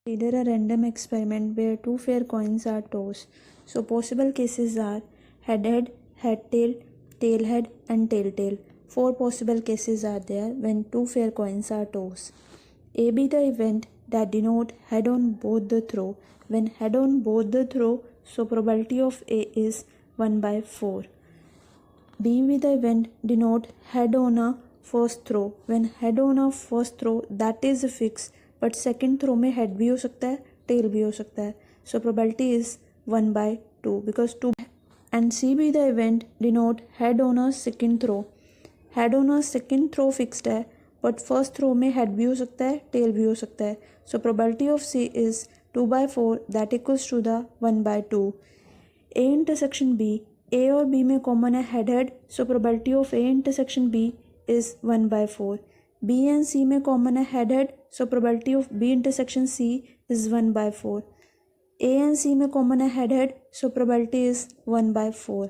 Consider a random experiment where two fair coins are tossed. So possible cases are head-head, head-tail, tail-head and tail-tail. Four possible cases are there when two fair coins are tossed. A be the event that denote head on both the throw. When head on both the throw, so probability of A is 1 by 4. B be the event denote head on a first throw. When head on a first throw, that is fixed. But second throw में head भी हो सकता है, tail भी हो सकता है. So probability is 1 by 2 because 2. And C be the event denote head on a second throw. Head on a second throw fixed है, बट फर्स्ट थ्रो में हेड भी हो सकता है, टेल भी हो सकता है. So probability of C is 2 by 4 that equals to the 1 by 2. A intersection B, A और बी में कॉमन है head head, so probability of A intersection B is 1 by 4. B and C में common है head head, so probability of B intersection C is 1 by 4. A and C में common है head head, so probability is 1 by 4.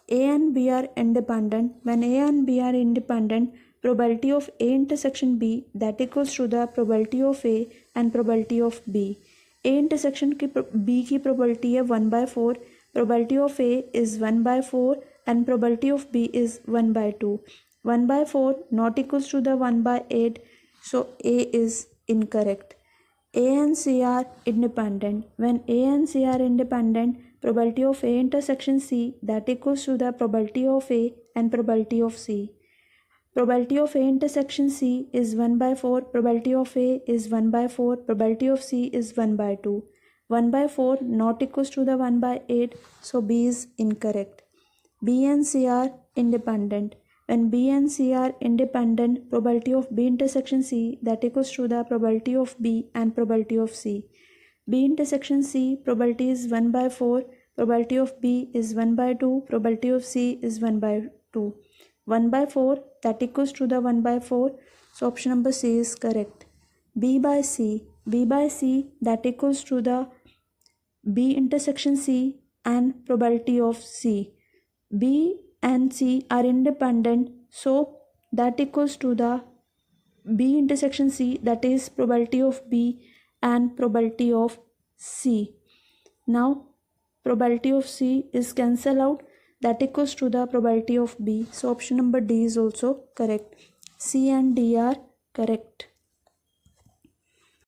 A and B are independent. When A and B are independent, probability of A intersection B that equals to the probability of A and probability of B. A intersection की B की probability है 1 by 4, probability of A is 1 by 4 and probability of B is 1 by 2. 1 by 4 not equals to the 1 by 8, so A is incorrect. A and C are independent. When A and C are independent, probability of A intersection C that equals to the probability of A and probability of C. Probability of A intersection C is 1 by 4, probability of A is 1 by 4, probability of C is 1 by 2. 1 by 4 not equals to the 1 by 8, so B is incorrect. B and C are independent. When B and C are independent, probability of B intersection C that equals to the probability of B and probability of C. B intersection C probability is 1 by 4, probability of B is 1 by 2, probability of C is 1 by 2. 1 by 4 that equals to the 1 by 4, so option number C is correct. B by C that equals to the B intersection C and probability of C. B and C are independent, so that equals to the B intersection C, that is probability of B and probability of C. Now probability of C is cancelled out, that equals to the probability of B, so option number D is also correct. C and D are correct.